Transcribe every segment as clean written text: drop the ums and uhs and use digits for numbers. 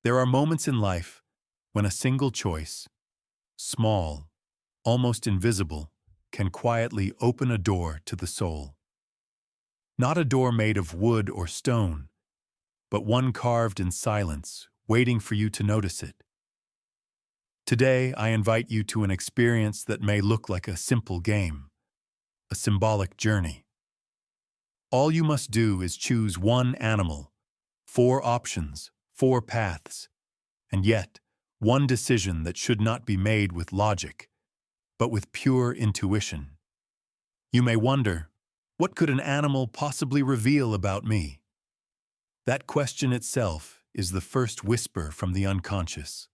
There are moments in life when a single choice, small, almost invisible, can quietly open a door to the soul. Not a door made of wood or stone, but one carved in silence, waiting for you to notice it. Today, I invite you to an experience that may look like a simple game, a symbolic journey. All you must do is choose one animal, 4 options, 4 paths, and yet, one decision that should not be made with logic, but with pure intuition. You may wonder, what could an animal possibly reveal about me? That question itself is the first whisper from the unconscious.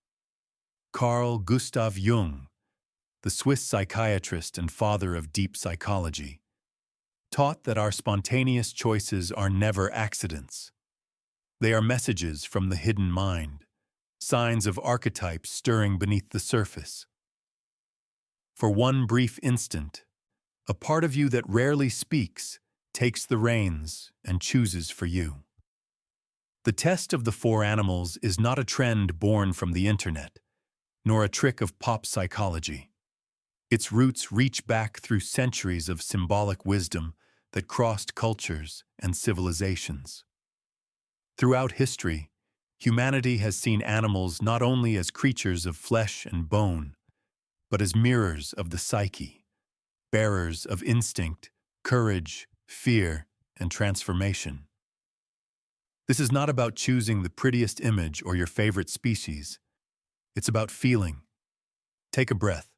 Carl Gustav Jung, the Swiss psychiatrist and father of deep psychology, taught that our spontaneous choices are never accidents. They are messages from the hidden mind, signs of archetypes stirring beneath the surface. For one brief instant, a part of you that rarely speaks takes the reins and chooses for you. The test of the 4 animals is not a trend born from the internet, nor a trick of pop psychology. Its roots reach back through centuries of symbolic wisdom that crossed cultures and civilizations. Throughout history, humanity has seen animals not only as creatures of flesh and bone, but as mirrors of the psyche, bearers of instinct, courage, fear, and transformation. This is not about choosing the prettiest image or your favorite species. It's about feeling. Take a breath.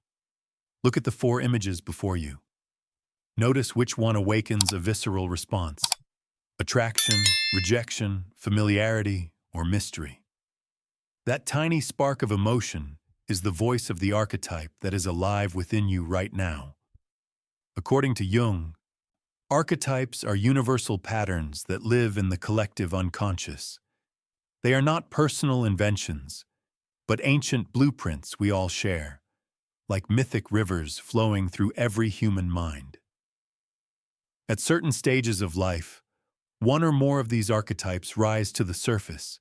Look at the 4 images before you. Notice which one awakens a visceral response: attraction, rejection, familiarity, or mystery. That tiny spark of emotion is the voice of the archetype that is alive within you right now. According to Jung, archetypes are universal patterns that live in the collective unconscious. They are not personal inventions, but ancient blueprints we all share, like mythic rivers flowing through every human mind. At certain stages of life, one or more of these archetypes rise to the surface,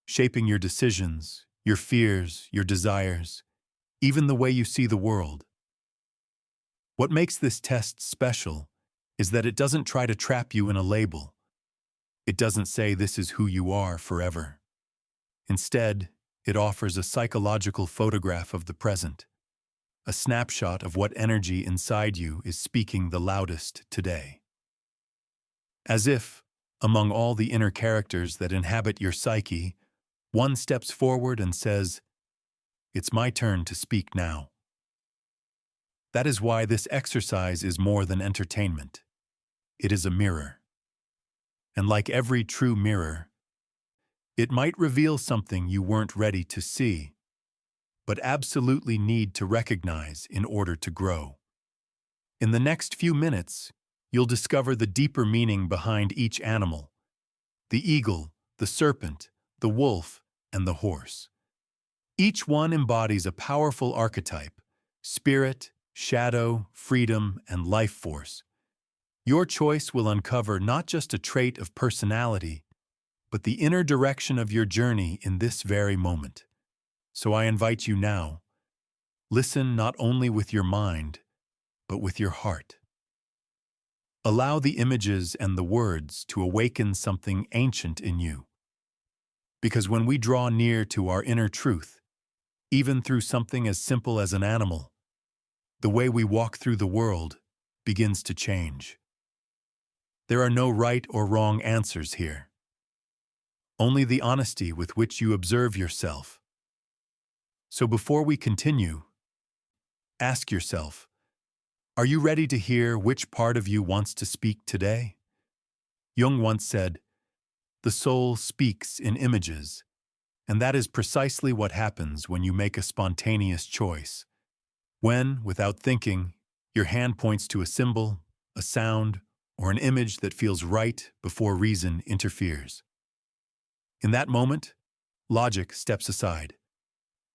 shaping your decisions, your fears, your desires, even the way you see the world. What makes this test special is that it doesn't try to trap you in a label. It doesn't say this is who you are forever. Instead, it offers a psychological photograph of the present, a snapshot of what energy inside you is speaking the loudest today. As if, among all the inner characters that inhabit your psyche, one steps forward and says, "It's my turn to speak now." That is why this exercise is more than entertainment. It is a mirror. And like every true mirror, it might reveal something you weren't ready to see, but absolutely need to recognize in order to grow. In the next few minutes, you'll discover the deeper meaning behind each animal: the eagle, the serpent, the wolf, and the horse. Each one embodies a powerful archetype: spirit, shadow, freedom, and life force. Your choice will uncover not just a trait of personality, but the inner direction of your journey in this very moment. So I invite you now, listen not only with your mind, but with your heart. Allow the images and the words to awaken something ancient in you. Because when we draw near to our inner truth, even through something as simple as an animal, the way we walk through the world begins to change. There are no right or wrong answers here. Only the honesty with which you observe yourself. So before we continue, ask yourself, are you ready to hear which part of you wants to speak today? Jung once said, "The soul speaks in images," and that is precisely what happens when you make a spontaneous choice. When, without thinking, your hand points to a symbol, a sound, or an image that feels right before reason interferes. In that moment, logic steps aside.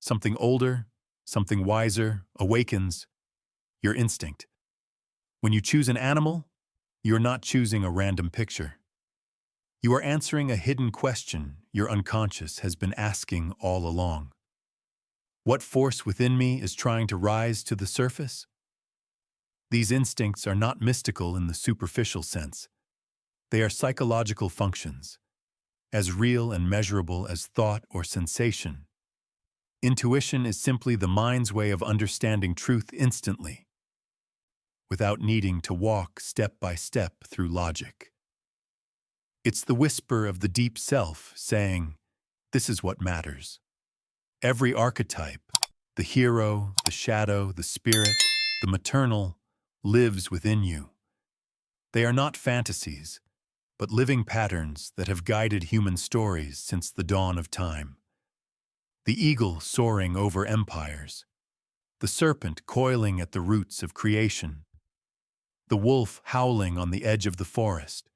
Something older, something wiser awakens: your instinct. When you choose an animal, you're not choosing a random picture. You are answering a hidden question your unconscious has been asking all along. What force within me is trying to rise to the surface? These instincts are not mystical in the superficial sense. They are psychological functions, as real and measurable as thought or sensation. Intuition is simply the mind's way of understanding truth instantly, without needing to walk step by step through logic. It's the whisper of the deep self saying, "This is what matters." Every archetype, the hero, the shadow, the spirit, the maternal, lives within you. They are not fantasies, but living patterns that have guided human stories since the dawn of time. The eagle soaring over empires, the serpent coiling at the roots of creation, the wolf howling on the edge of the forest,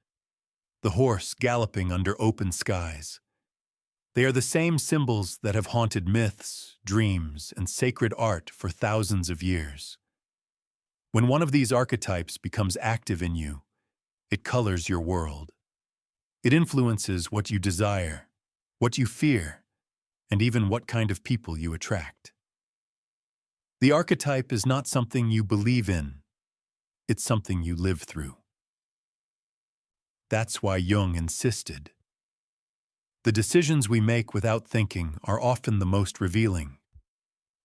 the horse galloping under open skies. They are the same symbols that have haunted myths, dreams, and sacred art for thousands of years. When one of these archetypes becomes active in you, it colors your world. It influences what you desire, what you fear, and even what kind of people you attract. The archetype is not something you believe in, it's something you live through. That's why Jung insisted. The decisions we make without thinking are often the most revealing.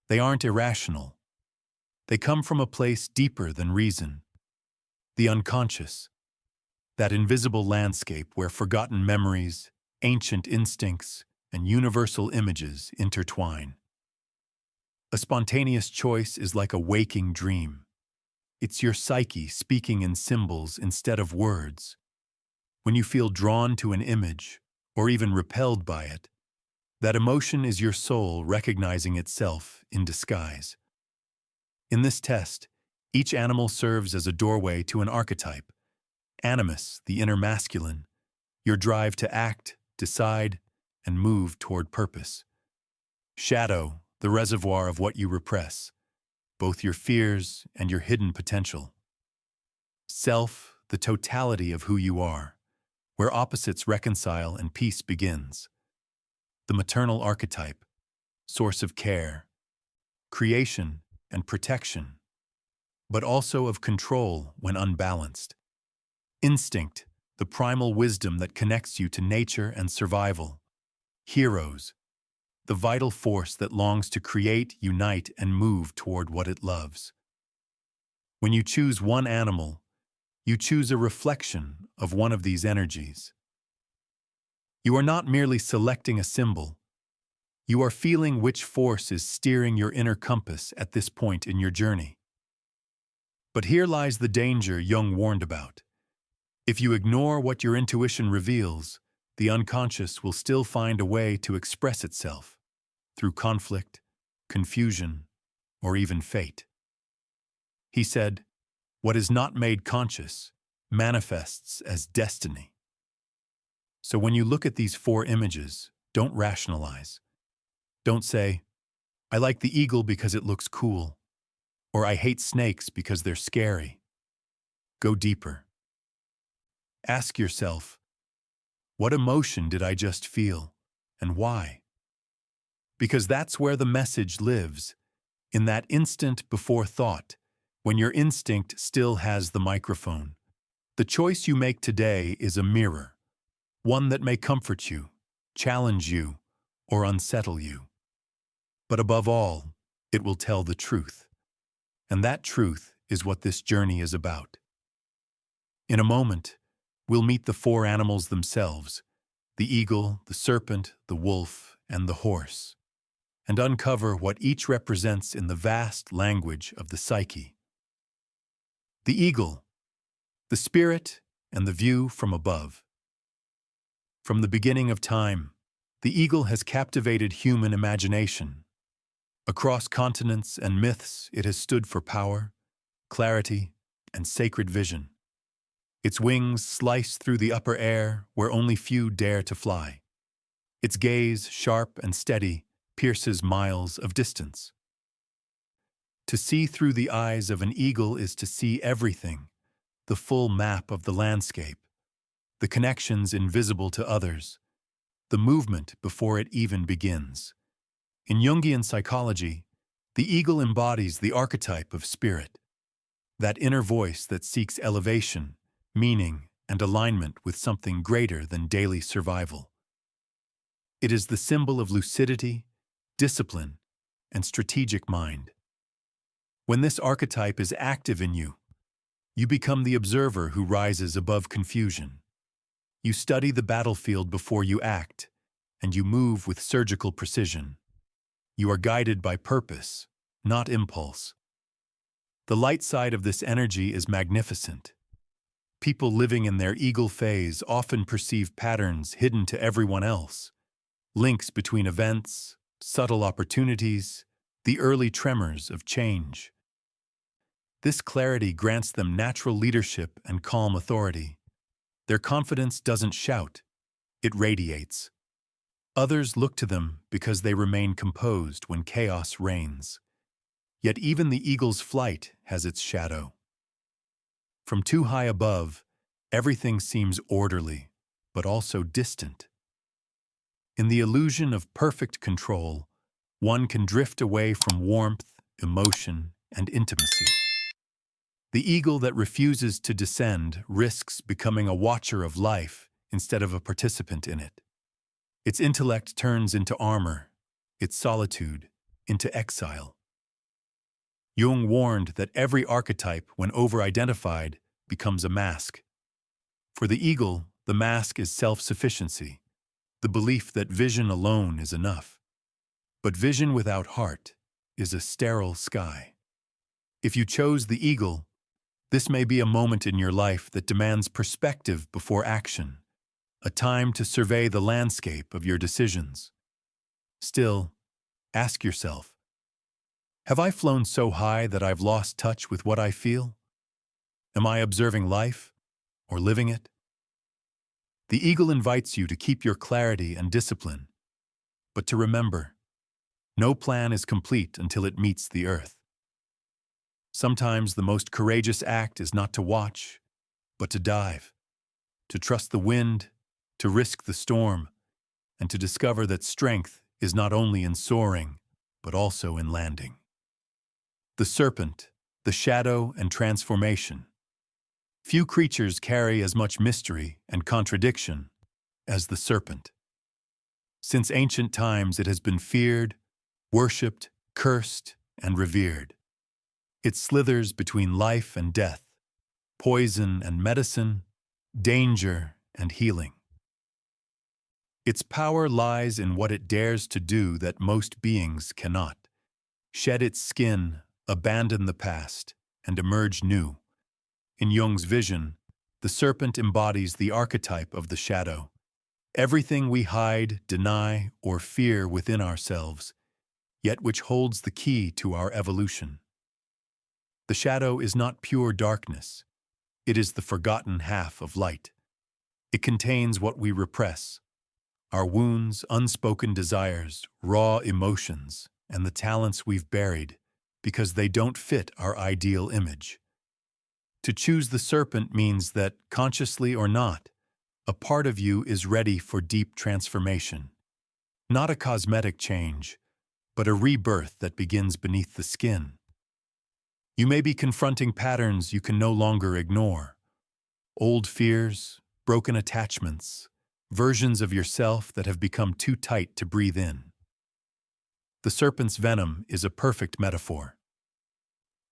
They aren't irrational. They come from a place deeper than reason. The unconscious, that invisible landscape where forgotten memories, ancient instincts, and universal images intertwine. A spontaneous choice is like a waking dream. It's your psyche speaking in symbols instead of words. When you feel drawn to an image, or even repelled by it, that emotion is your soul recognizing itself in disguise. In this test, each animal serves as a doorway to an archetype. Animus, the inner masculine, your drive to act, decide, and move toward purpose. Shadow, the reservoir of what you repress, both your fears and your hidden potential. Self, the totality of who you are, where opposites reconcile and peace begins. The maternal archetype, source of care, creation, and protection, but also of control when unbalanced. Instinct, the primal wisdom that connects you to nature and survival. Heroes, the vital force that longs to create, unite, and move toward what it loves. When you choose one animal, you choose a reflection of one of these energies. You are not merely selecting a symbol. You are feeling which force is steering your inner compass at this point in your journey. But here lies the danger Jung warned about. If you ignore what your intuition reveals, the unconscious will still find a way to express itself through conflict, confusion, or even fate. He said, "What is not made conscious manifests as destiny." So when you look at these four images, don't rationalize. Don't say, "I like the eagle because it looks cool," or "I hate snakes because they're scary." Go deeper. Ask yourself, what emotion did I just feel, and why? Because that's where the message lives, in that instant before thought, when your instinct still has the microphone. The choice you make today is a mirror, one that may comfort you, challenge you, or unsettle you. But above all, it will tell the truth. And that truth is what this journey is about. In a moment, we'll meet the four animals themselves, the eagle, the serpent, the wolf, and the horse, and uncover what each represents in the vast language of the psyche. The eagle, the spirit, and the view from above. From the beginning of time, the eagle has captivated human imagination. Across continents and myths, it has stood for power, clarity, and sacred vision. Its wings slice through the upper air where only few dare to fly. Its gaze, sharp and steady, pierces miles of distance. To see through the eyes of an eagle is to see everything, the full map of the landscape. the connections invisible to others, the movement before it even begins. In Jungian psychology, the eagle embodies the archetype of spirit, that inner voice that seeks elevation, meaning, and alignment with something greater than daily survival. It is the symbol of lucidity, discipline, and strategic mind. When this archetype is active in you, you become the observer who rises above confusion. You study the battlefield before you act, and you move with surgical precision. You are guided by purpose, not impulse. The light side of this energy is magnificent. People living in their eagle phase often perceive patterns hidden to everyone else, links between events, subtle opportunities, the early tremors of change. This clarity grants them natural leadership and calm authority. Their confidence doesn't shout, it radiates. Others look to them because they remain composed when chaos reigns. Yet even the eagle's flight has its shadow. From too high above, everything seems orderly, but also distant. In the illusion of perfect control, one can drift away from warmth, emotion, and intimacy. The eagle that refuses to descend risks becoming a watcher of life instead of a participant in it. Its intellect turns into armor, its solitude into exile. Jung warned that every archetype, when over-identified, becomes a mask. For the eagle, the mask is self-sufficiency, the belief that vision alone is enough. But vision without heart is a sterile sky. If you chose the eagle, this may be a moment in your life that demands perspective before action, a time to survey the landscape of your decisions. Still, ask yourself, have I flown so high that I've lost touch with what I feel? Am I observing life or living it? The eagle invites you to keep your clarity and discipline, but to remember, no plan is complete until it meets the earth. Sometimes the most courageous act is not to watch, but to dive, to trust the wind, to risk the storm, and to discover that strength is not only in soaring, but also in landing. The serpent, the shadow and transformation. Few creatures carry as much mystery and contradiction as the serpent. Since ancient times it has been feared, worshipped, cursed, and revered. It slithers between life and death, poison and medicine, danger and healing. Its power lies in what it dares to do that most beings cannot: shed its skin, abandon the past, and emerge new. In Jung's vision, the serpent embodies the archetype of the shadow, everything we hide, deny, or fear within ourselves, yet which holds the key to our evolution. The shadow is not pure darkness. It is the forgotten half of light. It contains what we repress: our wounds, unspoken desires, raw emotions, and the talents we've buried because they don't fit our ideal image. To choose the serpent means that, consciously or not, a part of you is ready for deep transformation. Not a cosmetic change, but a rebirth that begins beneath the skin. You may be confronting patterns you can no longer ignore. Old fears, broken attachments, versions of yourself that have become too tight to breathe in. The serpent's venom is a perfect metaphor.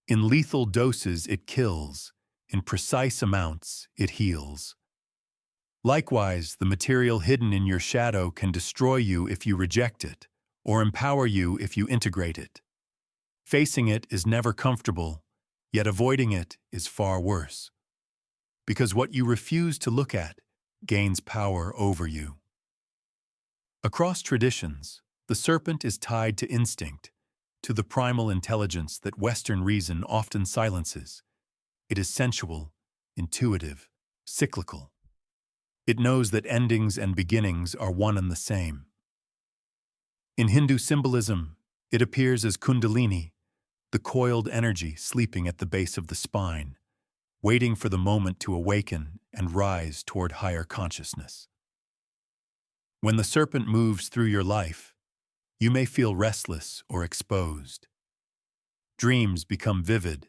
In lethal doses it kills, in precise amounts it heals. Likewise, the material hidden in your shadow can destroy you if you reject it, or empower you if you integrate it. Facing it is never comfortable, yet avoiding it is far worse. Because what you refuse to look at gains power over you. Across traditions, the serpent is tied to instinct, to the primal intelligence that Western reason often silences. It is sensual, intuitive, cyclical. It knows that endings and beginnings are one and the same. In Hindu symbolism, it appears as Kundalini, the coiled energy sleeping at the base of the spine, waiting for the moment to awaken and rise toward higher consciousness. When the serpent moves through your life, you may feel restless or exposed. Dreams become vivid,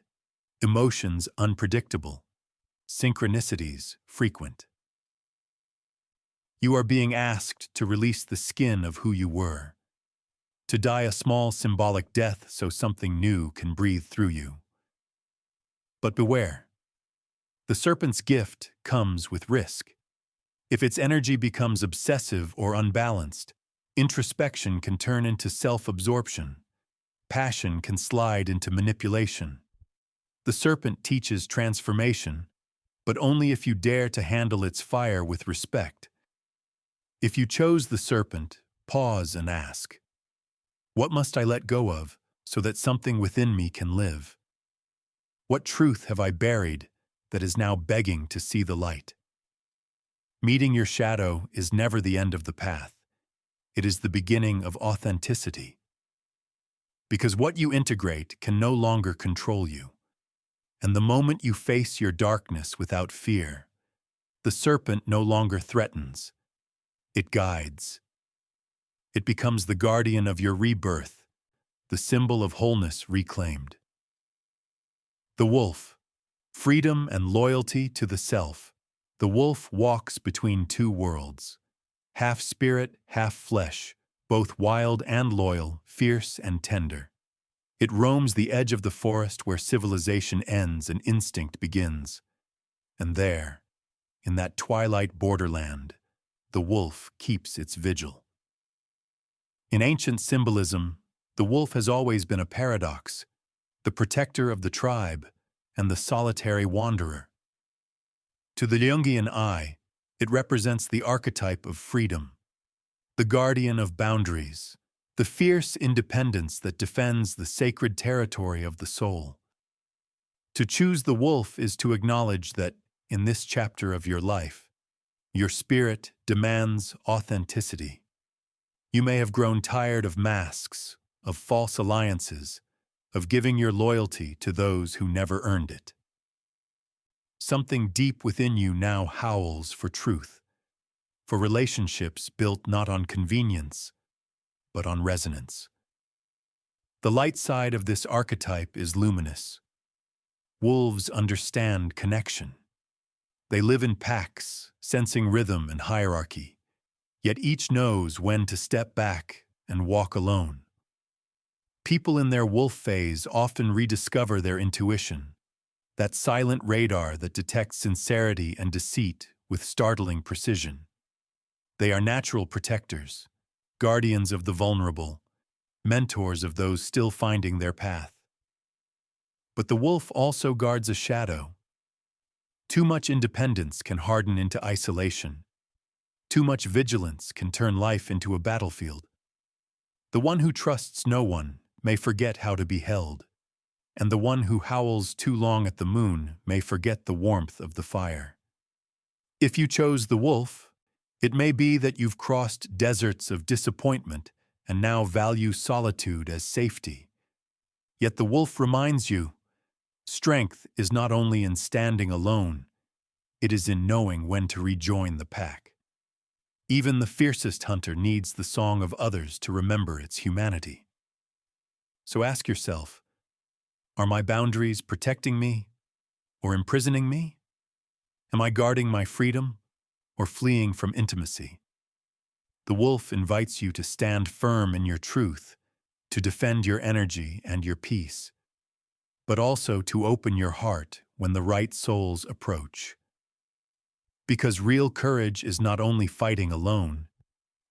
emotions unpredictable, synchronicities frequent. You are being asked to release the skin of who you were, to die a small symbolic death so something new can breathe through you. But beware. The serpent's gift comes with risk. If its energy becomes obsessive or unbalanced, introspection can turn into self-absorption. Passion can slide into manipulation. The serpent teaches transformation, but only if you dare to handle its fire with respect. If you chose the serpent, pause and ask, what must I let go of so that something within me can live? What truth have I buried that is now begging to see the light? Meeting your shadow is never the end of the path. It is the beginning of authenticity. Because what you integrate can no longer control you. And the moment you face your darkness without fear, the serpent no longer threatens. It guides. It becomes the guardian of your rebirth, the symbol of wholeness reclaimed. The wolf, freedom and loyalty to the self. The wolf walks between two worlds, half spirit, half flesh, both wild and loyal, fierce and tender. It roams the edge of the forest where civilization ends and instinct begins. And there, in that twilight borderland, the wolf keeps its vigil. In ancient symbolism, the wolf has always been a paradox, the protector of the tribe and the solitary wanderer. To the Jungian eye, it represents the archetype of freedom, the guardian of boundaries, the fierce independence that defends the sacred territory of the soul. To choose the wolf is to acknowledge that, in this chapter of your life, your spirit demands authenticity. You may have grown tired of masks, of false alliances, of giving your loyalty to those who never earned it. Something deep within you now howls for truth, for relationships built not on convenience, but on resonance. The light side of this archetype is luminous. Wolves understand connection. They live in packs, sensing rhythm and hierarchy, yet each knows when to step back and walk alone. People in their wolf phase often rediscover their intuition, that silent radar that detects sincerity and deceit with startling precision. They are natural protectors, guardians of the vulnerable, mentors of those still finding their path. But the wolf also guards a shadow. Too much independence can harden into isolation. Too much vigilance can turn life into a battlefield. The one who trusts no one may forget how to be held, and the one who howls too long at the moon may forget the warmth of the fire. If you chose the wolf, it may be that you've crossed deserts of disappointment and now value solitude as safety. Yet the wolf reminds you, strength is not only in standing alone, it is in knowing when to rejoin the pack. Even the fiercest hunter needs the song of others to remember its humanity. So ask yourself, are my boundaries protecting me or imprisoning me? Am I guarding my freedom or fleeing from intimacy? The wolf invites you to stand firm in your truth, to defend your energy and your peace, but also to open your heart when the right souls approach. Because real courage is not only fighting alone,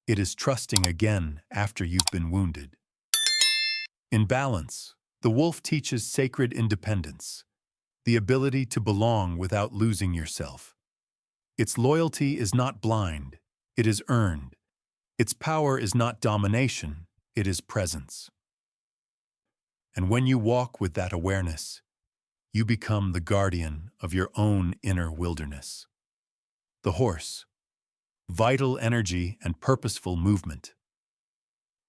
it is trusting again after you've been wounded. In balance, the wolf teaches sacred independence, the ability to belong without losing yourself. Its loyalty is not blind, it is earned. Its power is not domination, it is presence. And when you walk with that awareness, you become the guardian of your own inner wilderness. The horse, vital energy and purposeful movement.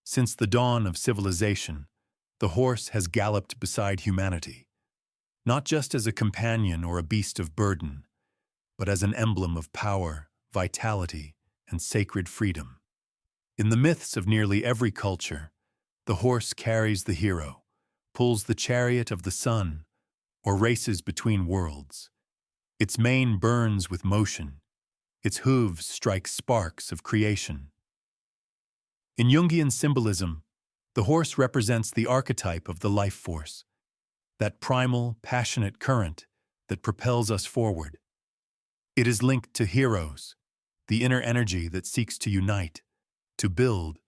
Since the dawn of civilization, the horse has galloped beside humanity, not just as a companion or a beast of burden, but as an emblem of power, vitality, and sacred freedom. In the myths of nearly every culture, the horse carries the hero, pulls the chariot of the sun, or races between worlds. Its mane burns with motion, its hooves strike sparks of creation. In Jungian symbolism, the horse represents the archetype of the life force, that primal, passionate current that propels us forward. It is linked to heroes, the inner energy that seeks to unite, to build,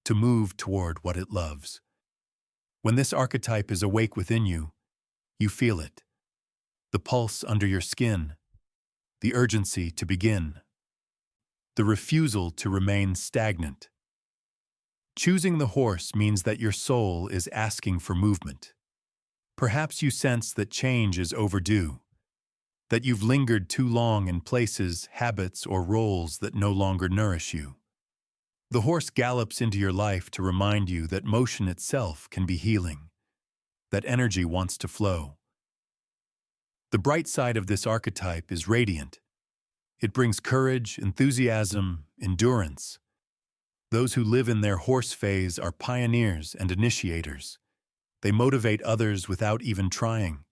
to move toward what it loves. When this archetype is awake within you, you feel it. The pulse under your skin, the urgency to begin, the refusal to remain stagnant. Choosing the horse means that your soul is asking for movement. Perhaps you sense that change is overdue, that you've lingered too long in places, habits, or roles that no longer nourish you. The horse gallops into your life to remind you that motion itself can be healing, that energy wants to flow. The bright side of this archetype is radiant. It brings courage, enthusiasm, endurance. Those who live in their horse phase are pioneers and initiators. They motivate others without even trying.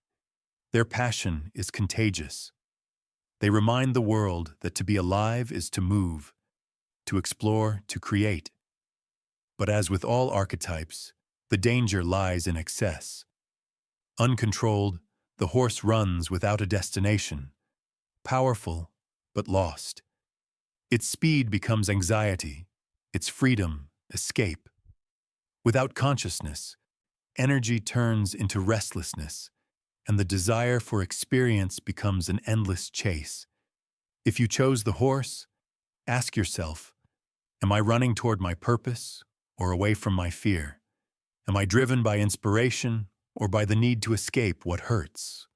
Their passion is contagious. They remind the world that to be alive is to move, to explore, to create. But as with all archetypes, the danger lies in excess. Uncontrolled, the horse runs without a destination, powerful but lost. Its speed becomes anxiety, its freedom, escape. Without consciousness, energy turns into restlessness, and the desire for experience becomes an endless chase. If you chose the horse, ask yourself, am I running toward my purpose or away from my fear? Am I driven by inspiration or by the need to escape what hurts?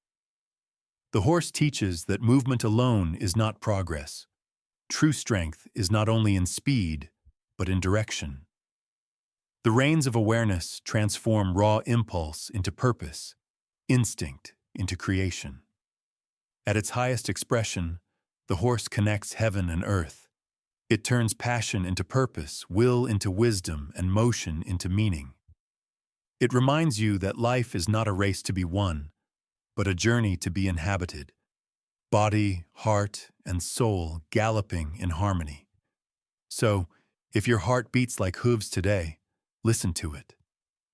The horse teaches that movement alone is not progress. True strength is not only in speed, but in direction. The reins of awareness transform raw impulse into purpose, instinct into creation. At its highest expression, the horse connects heaven and earth. It turns passion into purpose, will into wisdom, and motion into meaning. It reminds you that life is not a race to be won, but a journey to be inhabited. Body, heart, and soul galloping in harmony. So, if your heart beats like hooves today, listen to it.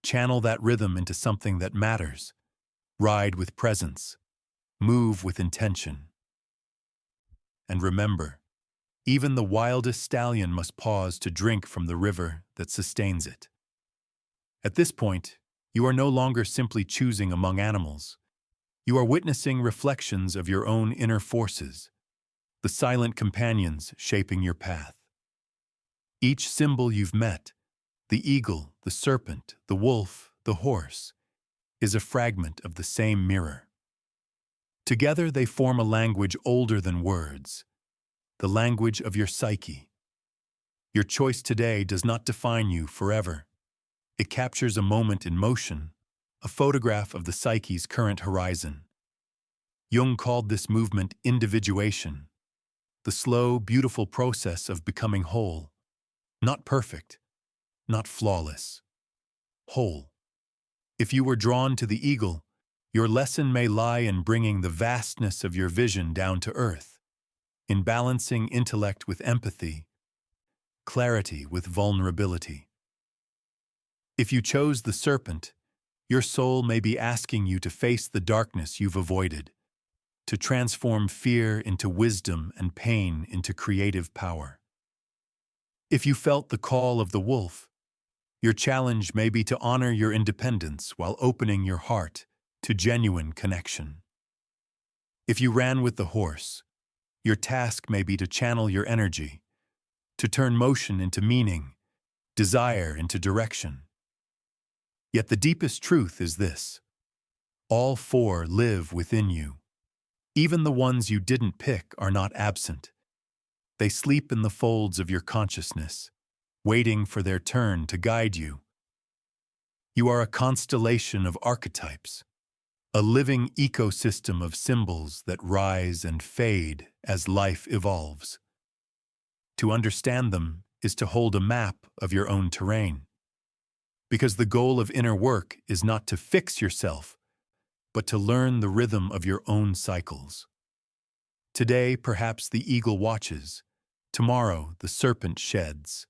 Channel that rhythm into something that matters. Ride with presence. Move with intention. And remember, even the wildest stallion must pause to drink from the river that sustains it. At this point, you are no longer simply choosing among animals. You are witnessing reflections of your own inner forces, the silent companions shaping your path. Each symbol you've met, the eagle, the serpent, the wolf, the horse, is a fragment of the same mirror. Together they form a language older than words, the language of your psyche. Your choice today does not define you forever. It captures a moment in motion, a photograph of the psyche's current horizon. Jung called this movement individuation, the slow, beautiful process of becoming whole. Not perfect, not flawless. Whole. If you were drawn to the eagle, your lesson may lie in bringing the vastness of your vision down to earth, in balancing intellect with empathy, clarity with vulnerability. If you chose the serpent, your soul may be asking you to face the darkness you've avoided, to transform fear into wisdom and pain into creative power. If you felt the call of the wolf, your challenge may be to honor your independence while opening your heart to genuine connection. If you ran with the horse, your task may be to channel your energy, to turn motion into meaning, desire into direction. Yet the deepest truth is this: all four live within you. Even the ones you didn't pick are not absent. They sleep in the folds of your consciousness, waiting for their turn to guide you. You are a constellation of archetypes, a living ecosystem of symbols that rise and fade as life evolves. To understand them is to hold a map of your own terrain. Because the goal of inner work is not to fix yourself, but to learn the rhythm of your own cycles. Today, perhaps the eagle watches. Tomorrow, the serpent sheds.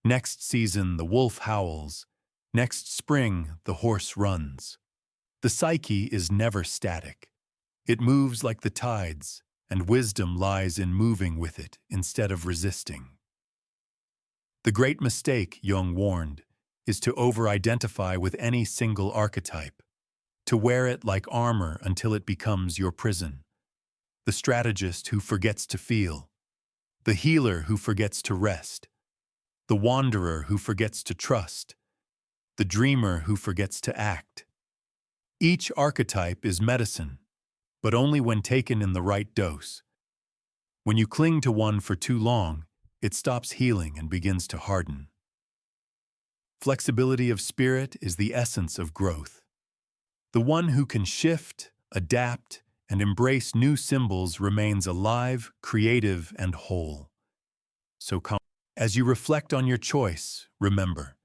Next season, the wolf howls. Next spring, the horse runs. The psyche is never static. It moves like the tides, and wisdom lies in moving with it instead of resisting. The great mistake, Jung warned, is to over-identify with any single archetype, to wear it like armor until it becomes your prison. The strategist who forgets to feel, the healer who forgets to rest, the wanderer who forgets to trust, the dreamer who forgets to act. Each archetype is medicine, but only when taken in the right dose. When you cling to one for too long, it stops healing and begins to harden. Flexibility of spirit is the essence of growth. The one who can shift, adapt, and embrace new symbols remains alive, creative, and whole. So as you reflect on your choice, remember,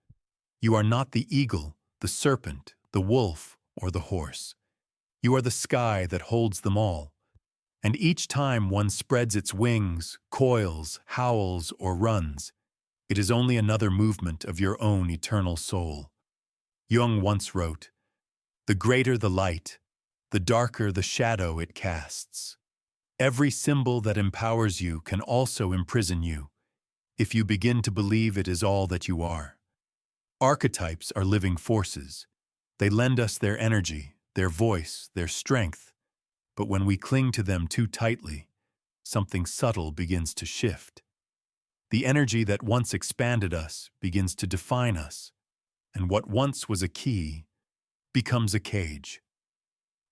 you are not the eagle, the serpent, the wolf, or the horse. You are the sky that holds them all. And each time one spreads its wings, coils, howls, or runs, it is only another movement of your own eternal soul. Jung once wrote, "The greater the light, the darker the shadow it casts. Every symbol that empowers you can also imprison you, if you begin to believe it is all that you are." Archetypes are living forces. They lend us their energy, their voice, their strength. But when we cling to them too tightly, something subtle begins to shift. The energy that once expanded us begins to define us, and what once was a key becomes a cage.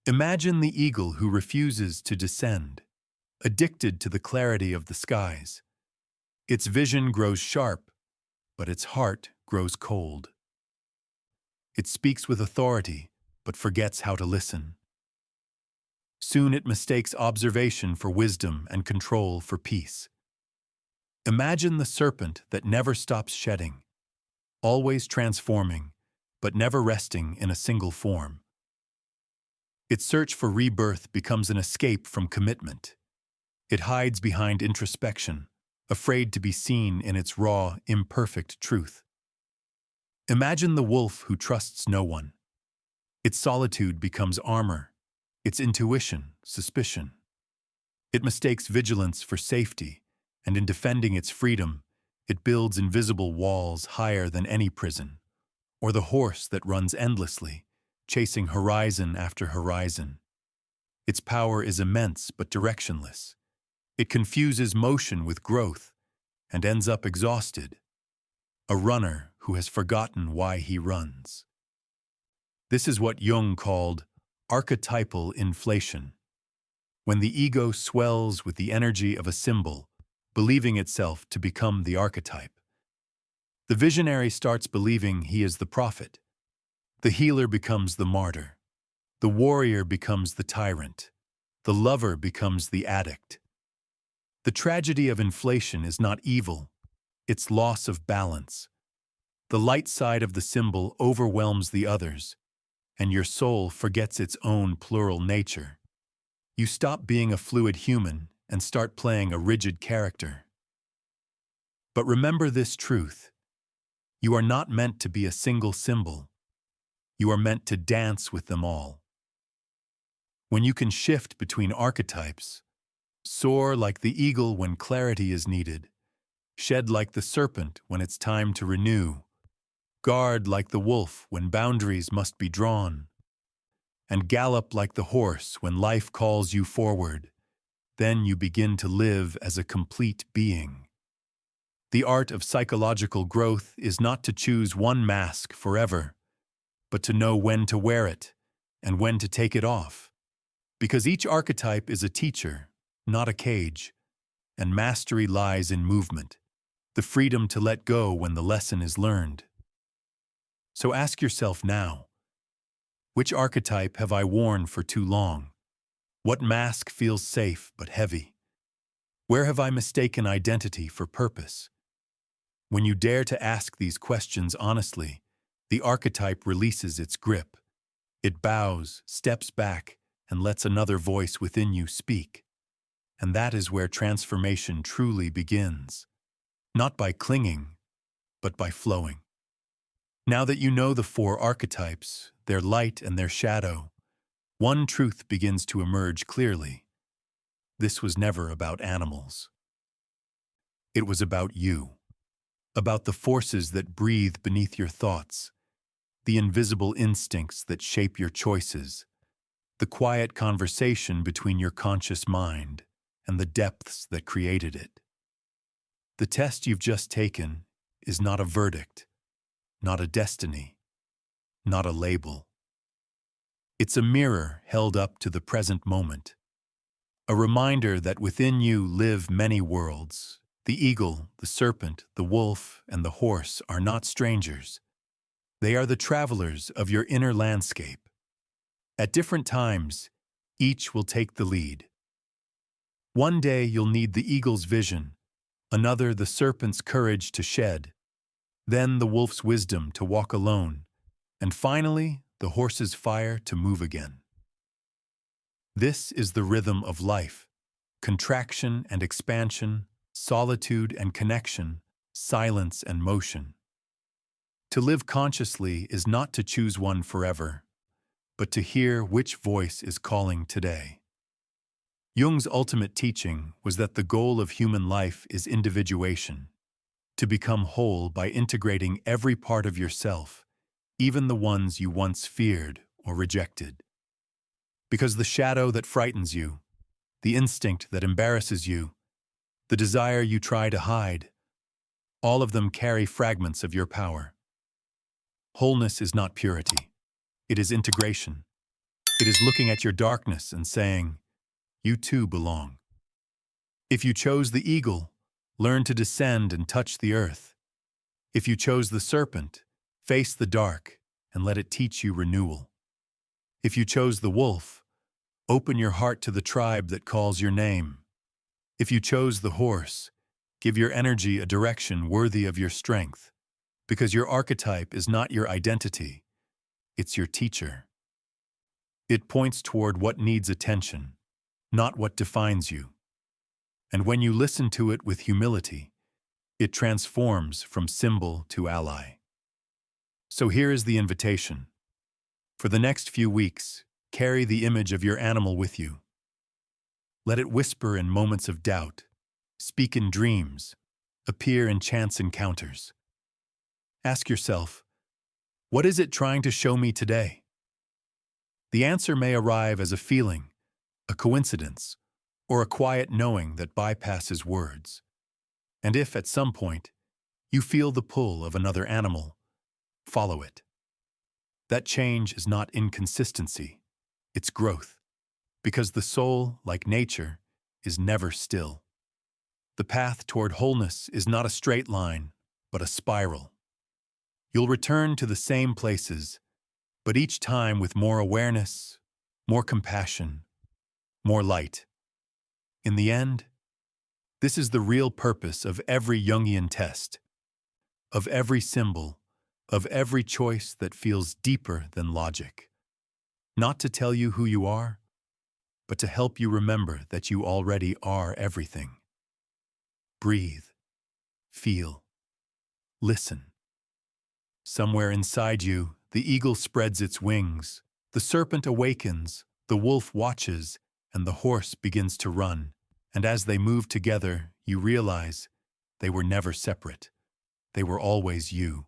Imagine the eagle who refuses to descend, addicted to the clarity of the skies. Its vision grows sharp, but its heart grows cold. It speaks with authority, but forgets how to listen. Soon it mistakes observation for wisdom and control for peace. Imagine the serpent that never stops shedding, always transforming, but never resting in a single form. Its search for rebirth becomes an escape from commitment. It hides behind introspection, afraid to be seen in its raw, imperfect truth. Imagine the wolf who trusts no one. Its solitude becomes armor, its intuition, suspicion. It mistakes vigilance for safety, and in defending its freedom, it builds invisible walls higher than any prison, or the horse that runs endlessly, chasing horizon after horizon. Its power is immense but directionless. It confuses motion with growth and ends up exhausted, a runner who has forgotten why he runs. This is what Jung called archetypal inflation, when the ego swells with the energy of a symbol, believing itself to become the archetype. The visionary starts believing he is the prophet. The healer becomes the martyr. The warrior becomes the tyrant. The lover becomes the addict. The tragedy of inflation is not evil, it's loss of balance. The light side of the symbol overwhelms the others, and your soul forgets its own plural nature. You stop being a fluid human and start playing a rigid character. But remember this truth: you are not meant to be a single symbol. You are meant to dance with them all. When you can shift between archetypes, soar like the eagle when clarity is needed, shed like the serpent when it's time to renew, guard like the wolf when boundaries must be drawn, and gallop like the horse when life calls you forward, then you begin to live as a complete being. The art of psychological growth is not to choose one mask forever, but to know when to wear it and when to take it off. Because each archetype is a teacher, not a cage, and mastery lies in movement, the freedom to let go when the lesson is learned. So ask yourself now, Which archetype have I worn for too long? What mask feels safe but heavy? Where have I mistaken identity for purpose? When you dare to ask these questions honestly, the archetype releases its grip. It bows, steps back, and lets another voice within you speak. And that is where transformation truly begins. Not by clinging, but by flowing. Now that you know the 4 archetypes, their light and their shadow, one truth begins to emerge clearly. This was never about animals. It was about you. About the forces that breathe beneath your thoughts, the invisible instincts that shape your choices, the quiet conversation between your conscious mind and the depths that created it. The test you've just taken is not a verdict, not a destiny, not a label. It's a mirror held up to the present moment, a reminder that within you live many worlds. The eagle, the serpent, the wolf, and the horse are not strangers. They are the travelers of your inner landscape. At different times, each will take the lead. One day you'll need the eagle's vision, another the serpent's courage to shed, then the wolf's wisdom to walk alone, and finally the horse's fire to move again. This is the rhythm of life, contraction and expansion, solitude and connection, silence and motion. To live consciously is not to choose one forever, but to hear which voice is calling today. Jung's ultimate teaching was that the goal of human life is individuation, to become whole by integrating every part of yourself, even the ones you once feared or rejected. Because the shadow that frightens you, the instinct that embarrasses you, the desire you try to hide, all of them carry fragments of your power. Wholeness is not purity. It is integration. It is looking at your darkness and saying, you too belong. If you chose the eagle, learn to descend and touch the earth. If you chose the serpent, face the dark and let it teach you renewal. If you chose the wolf, open your heart to the tribe that calls your name. If you chose the horse, give your energy a direction worthy of your strength, because your archetype is not your identity, it's your teacher. It points toward what needs attention, not what defines you. And when you listen to it with humility, it transforms from symbol to ally. So here is the invitation. For the next few weeks, carry the image of your animal with you. Let it whisper in moments of doubt, speak in dreams, appear in chance encounters. Ask yourself, what is it trying to show me today? The answer may arrive as a feeling, a coincidence, or a quiet knowing that bypasses words. And if, at some point, you feel the pull of another animal, follow it. That change is not inconsistency, it's growth. Because the soul, like nature, is never still. The path toward wholeness is not a straight line, but a spiral. You'll return to the same places, but each time with more awareness, more compassion, more light. In the end, this is the real purpose of every Jungian test, of every symbol, of every choice that feels deeper than logic. Not to tell you who you are, but to help you remember that you already are everything. Breathe, feel, listen. Somewhere inside you, the eagle spreads its wings, the serpent awakens, the wolf watches, and the horse begins to run. And as they move together, you realize they were never separate. They were always you.